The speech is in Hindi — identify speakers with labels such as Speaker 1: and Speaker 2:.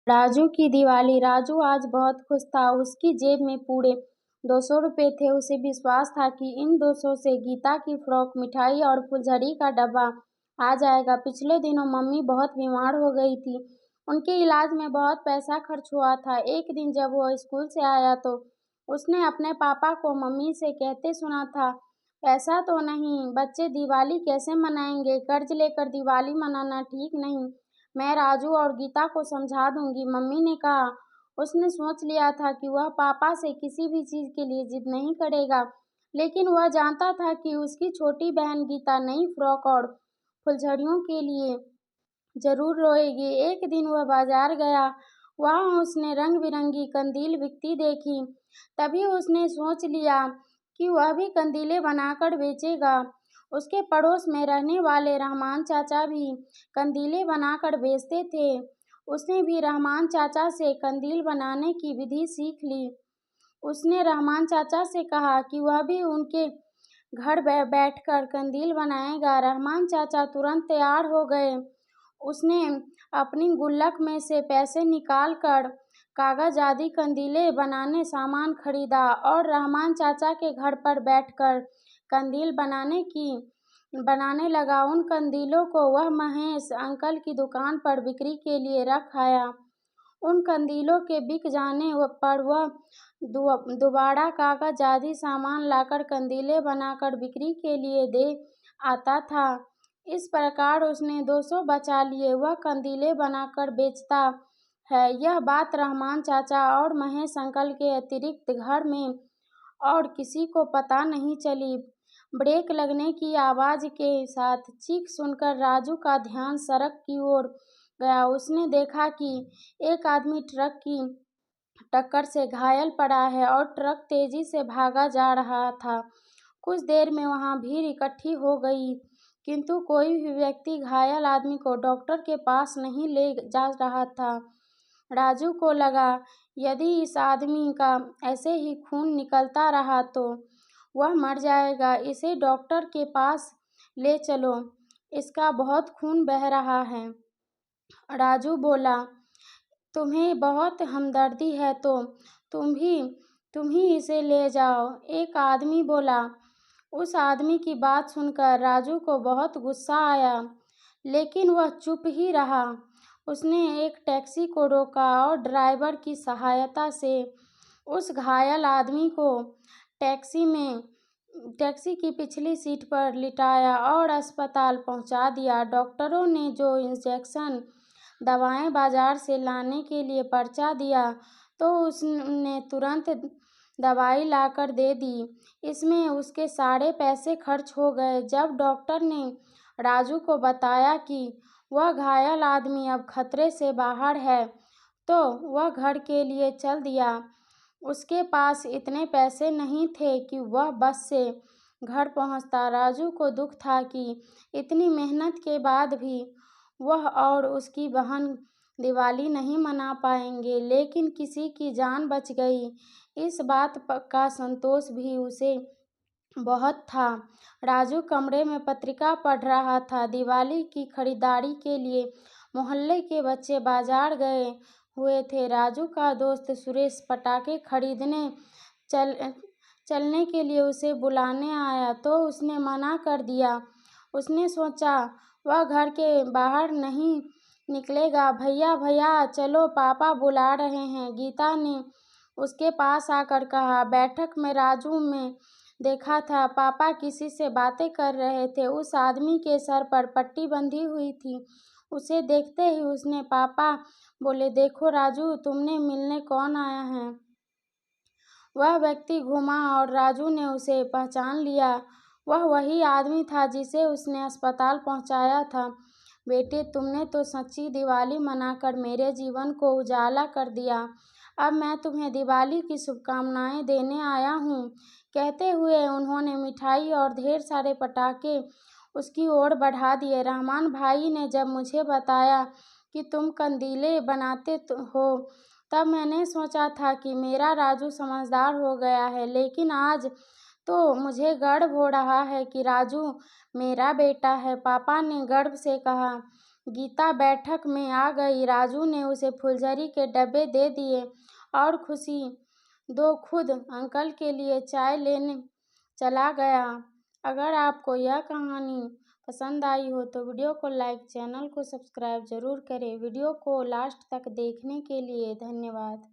Speaker 1: राजू की दिवाली। राजू आज बहुत खुश था। उसकी जेब में पूरे 200 रुपये थे। उसे विश्वास था कि इन 200 से गीता की फ्रॉक, मिठाई और फुलझड़ी का डब्बा आ जाएगा। पिछले दिनों मम्मी बहुत बीमार हो गई थी। उनके इलाज में बहुत पैसा खर्च हुआ था। एक दिन जब वो स्कूल से आया तो उसने अपने पापा को मम्मी से कहते सुना था, ऐसा तो नहीं, बच्चे दिवाली कैसे मनाएंगे? कर्ज लेकर दिवाली मनाना ठीक नहीं। मैं राजू और गीता को समझा दूंगी, मम्मी ने कहा। उसने सोच लिया था कि वह पापा से किसी भी चीज के लिए जिद नहीं करेगा, लेकिन वह जानता था कि उसकी छोटी बहन गीता नई फ्रॉक और फुलझड़ियों के लिए जरूर रोएगी। एक दिन वह बाजार गया। वहां उसने रंग बिरंगी कंदील बिकती देखी। तभी उसने सोच लिया कि वह भी कंदीलें बनाकर बेचेगा। उसके पड़ोस में रहने वाले रहमान चाचा भी कंदीलें बनाकर बेचते थे। उसने भी रहमान चाचा से कंदील बनाने की विधि सीख ली। उसने रहमान चाचा से कहा कि वह भी उनके घर बैठकर कंदील बनाएगा। रहमान चाचा तुरंत तैयार हो गए। उसने अपनी गुल्लक में से पैसे निकालकर कागज आदि कंदीलें बनाने सामान खरीदा और रहमान चाचा के घर पर बैठकर कंदील बनाने लगा। उन कंदीलों को वह महेश अंकल की दुकान पर बिक्री के लिए रख आया। उन कंदीलों के बिक जाने पर वह दोबारा कागज आदि सामान लाकर कंदीलें बनाकर बिक्री के लिए दे आता था। इस प्रकार उसने 200 बचा लिए। वह कंदीलें बनाकर बेचता है। यह बात रहमान चाचा और महेश अंकल के अतिरिक्त घर में और किसी को पता नहीं चली। ब्रेक लगने की आवाज के साथ चीख सुनकर राजू का ध्यान सड़क की ओर गया। उसने देखा कि एक आदमी ट्रक की टक्कर से घायल पड़ा है और ट्रक तेजी से भागा जा रहा था। कुछ देर में वहां भीड़ इकट्ठी हो गई, किंतु कोई भी व्यक्ति घायल आदमी को डॉक्टर के पास नहीं ले जा रहा था। राजू को लगा, यदि इस आदमी का ऐसे ही खून निकलता रहा तो वह मर जाएगा। इसे डॉक्टर के पास ले चलो, इसका बहुत खून बह रहा है। राजू बोला, तुम्हें बहुत हमदर्दी है तो तुम ही इसे ले जाओ। एक आदमी बोला। उस आदमी की बात सुनकर राजू को बहुत गुस्सा आया, लेकिन वह चुप ही रहा। उसने एक टैक्सी को रोका और ड्राइवर की सहायता से उस घायल आदमी को टैक्सी की पिछली सीट पर लिटाया और अस्पताल पहुंचा दिया। डॉक्टरों ने जो इंजेक्शन दवाएं बाजार से लाने के लिए पर्चा दिया तो उसने तुरंत दवाई लाकर दे दी। इसमें उसके सारे पैसे खर्च हो गए। जब डॉक्टर ने राजू को बताया कि वह घायल आदमी अब खतरे से बाहर है तो वह घर के लिए चल दिया। उसके पास इतने पैसे नहीं थे कि वह बस से घर पहुंचता। राजू को दुख था कि इतनी मेहनत के बाद भी वह और उसकी बहन दिवाली नहीं मना पाएंगे, लेकिन किसी की जान बच गई। इस बात का संतोष भी उसे बहुत था। राजू कमरे में पत्रिका पढ़ रहा था। दिवाली की खरीदारी के लिए मोहल्ले के बच्चे बाजार गए हुए थे। राजू का दोस्त सुरेश पटाखे खरीदने चलने के लिए उसे बुलाने आया तो उसने मना कर दिया। उसने सोचा, वह घर के बाहर नहीं निकलेगा। भैया भैया चलो, पापा बुला रहे हैं, गीता ने उसके पास आकर कहा। बैठक में राजू में देखा था, पापा किसी से बातें कर रहे थे। उस आदमी के सर पर पट्टी बंधी हुई थी। उसे देखते ही उसने पापा बोले, देखो राजू, तुमने मिलने कौन आया है। वह व्यक्ति घूमा और राजू ने उसे पहचान लिया। वह वही आदमी था जिसे उसने अस्पताल पहुंचाया था। बेटे, तुमने तो सच्ची दिवाली मनाकर मेरे जीवन को उजाला कर दिया। अब मैं तुम्हें दिवाली की शुभकामनाएं देने आया हूँ। कहते हुए उन्होंने मिठाई और ढेर सारे पटाखे उसकी ओर बढ़ा दिए। रहमान भाई ने जब मुझे बताया कि तुम कंदीलें बनाते हो, तब मैंने सोचा था कि मेरा राजू समझदार हो गया है, लेकिन आज तो मुझे गर्व हो रहा है कि राजू मेरा बेटा है। पापा ने गर्व से कहा। गीता बैठक में आ गई। राजू ने उसे फुलझड़ी के डब्बे दे दिए और खुशी दो खुद अंकल के लिए चाय लेने चला गया। अगर आपको यह कहानी पसंद आई हो तो वीडियो को लाइक, चैनल को सब्सक्राइब जरूर करें। वीडियो को लास्ट तक देखने के लिए धन्यवाद।